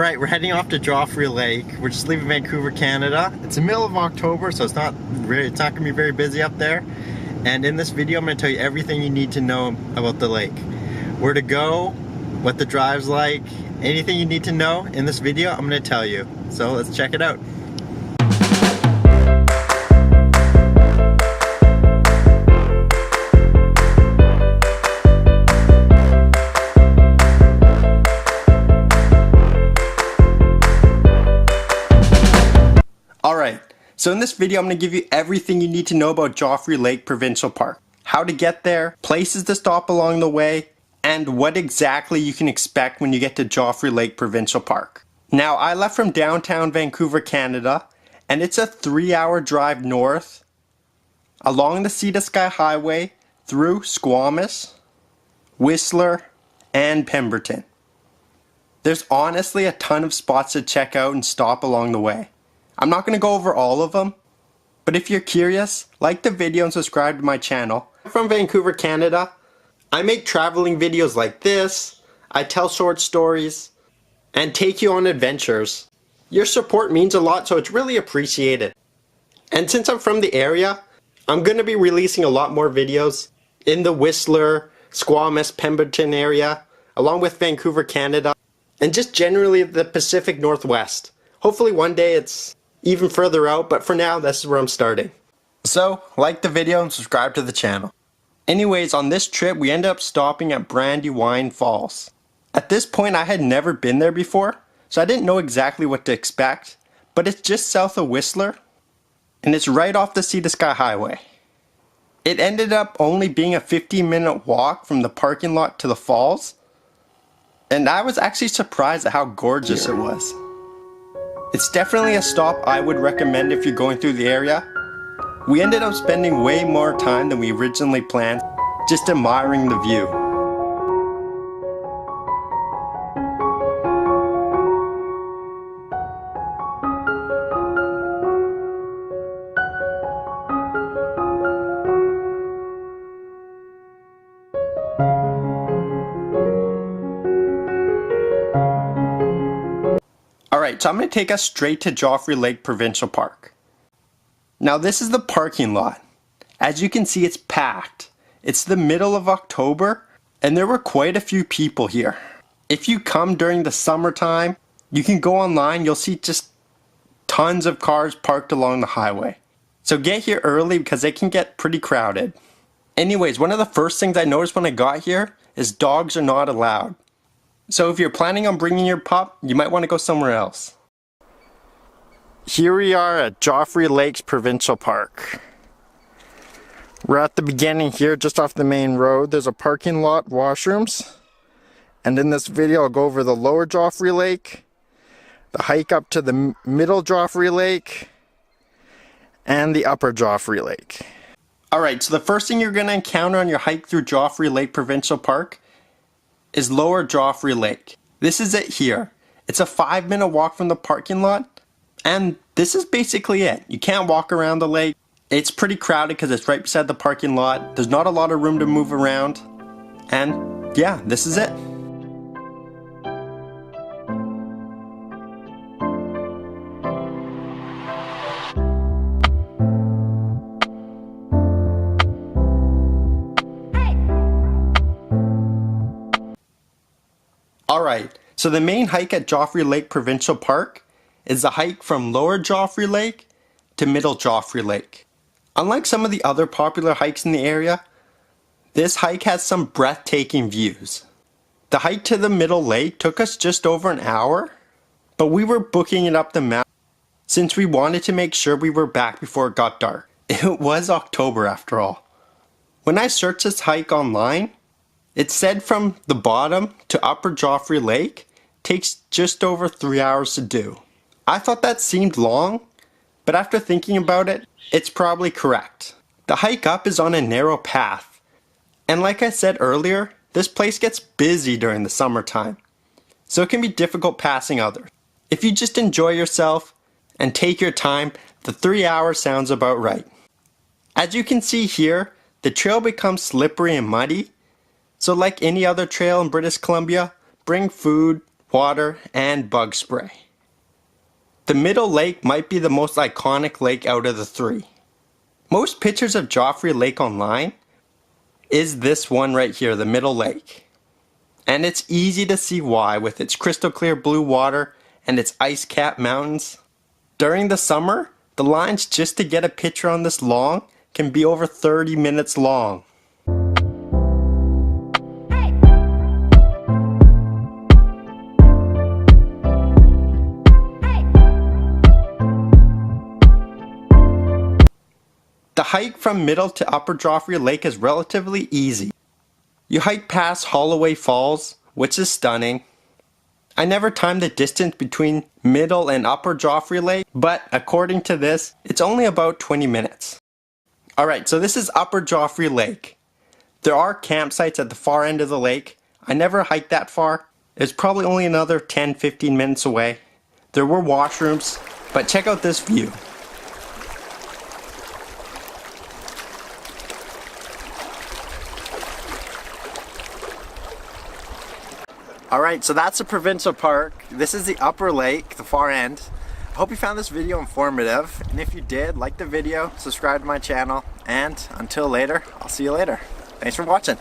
Alright, we're heading off to Joffre Lake. We're just leaving Vancouver, Canada. It's the middle of October, so it's not gonna be very busy up there. And in this video, I'm gonna tell you everything you need to know about the lake. Where to go, what the drive's like, anything you need to know in this video, I'm gonna tell you. So let's check it out. Alright, so in this video I'm going to give you everything you need to know about Joffre Lakes Provincial Park. How to get there, places to stop along the way, and what exactly you can expect when you get to Joffre Lakes Provincial Park. Now, I left from downtown Vancouver, Canada, and it's a 3-hour drive north along the Sea to Sky Highway through Squamish, Whistler, and Pemberton. There's honestly a ton of spots to check out and stop along the way. I'm not going to go over all of them, but if you're curious, like the video and subscribe to my channel. I'm from Vancouver, Canada. I make traveling videos like this, I tell short stories, and take you on adventures. Your support means a lot, so it's really appreciated. And since I'm from the area, I'm going to be releasing a lot more videos in the Whistler, Squamish, Pemberton area, along with Vancouver, Canada, and just generally the Pacific Northwest. Hopefully one day it's even further out, but for now, this is where I'm starting. So, like the video and subscribe to the channel. Anyways, on this trip, we ended up stopping at Brandywine Falls. At this point, I had never been there before, so I didn't know exactly what to expect, but it's just south of Whistler, and it's right off the Sea to Sky Highway. It ended up only being a 15-minute walk from the parking lot to the falls, and I was actually surprised at how gorgeous it was. It's definitely a stop I would recommend if you're going through the area. We ended up spending way more time than we originally planned, just admiring the view. Alright, so I'm going to take us straight to Joffre Lakes Provincial Park. Now this is the parking lot. As you can see, it's packed. It's the middle of October, and there were quite a few people here. If you come during the summertime, you can go online, you'll see just tons of cars parked along the highway. So get here early because it can get pretty crowded. Anyways, one of the first things I noticed when I got here is dogs are not allowed. So if you're planning on bringing your pup, you might want to go somewhere else. Here we are at Joffre Lakes Provincial Park. We're at the beginning here, just off the main road. There's a parking lot, washrooms. And in this video, I'll go over the lower Joffre Lake, the hike up to the middle Joffre Lake, and the upper Joffre Lake. Alright, so the first thing you're going to encounter on your hike through Joffre Lakes Provincial Park is lower Joffre Lake. This is it here. It's a 5-minute walk from the parking lot, and this is basically it. You can't walk around the lake. It's pretty crowded because it's right beside the parking lot. There's not a lot of room to move around, and yeah, this is it. Alright, so the main hike at Joffre Lakes Provincial Park is the hike from lower Joffre Lake to middle Joffre Lake. Unlike some of the other popular hikes in the area, this hike has some breathtaking views. The hike to the middle lake took us just over an hour, but we were booking it up the mountain since we wanted to make sure we were back before it got dark. It was October after all. When I searched this hike online, it said from the bottom to upper Joffre Lake takes just over 3 hours to do. I thought that seemed long, but after thinking about it, it's probably correct. The hike up is on a narrow path, and like I said earlier, this place gets busy during the summertime, so it can be difficult passing others. If you just enjoy yourself and take your time, the 3 hours sounds about right. As you can see here, the trail becomes slippery and muddy, so like any other trail in British Columbia, bring food, water, and bug spray. The middle lake might be the most iconic lake out of the three. Most pictures of Joffrey Lake online is this one right here, the middle lake. And it's easy to see why with its crystal clear blue water and its ice-capped mountains. During the summer, the lines just to get a picture on this long can be over 30 minutes long. The hike from Middle to Upper Joffrey Lake is relatively easy. You hike past Holloway Falls, which is stunning. I never timed the distance between Middle and Upper Joffrey Lake, but according to this, it's only about 20 minutes. Alright, so this is Upper Joffrey Lake. There are campsites at the far end of the lake. I never hiked that far. It's probably only another 10-15 minutes away. There were washrooms, but check out this view. Alright, so that's the provincial park. This is the upper lake, the far end. I hope you found this video informative, and if you did, like the video, subscribe to my channel, and until later, I'll see you later. Thanks for watching.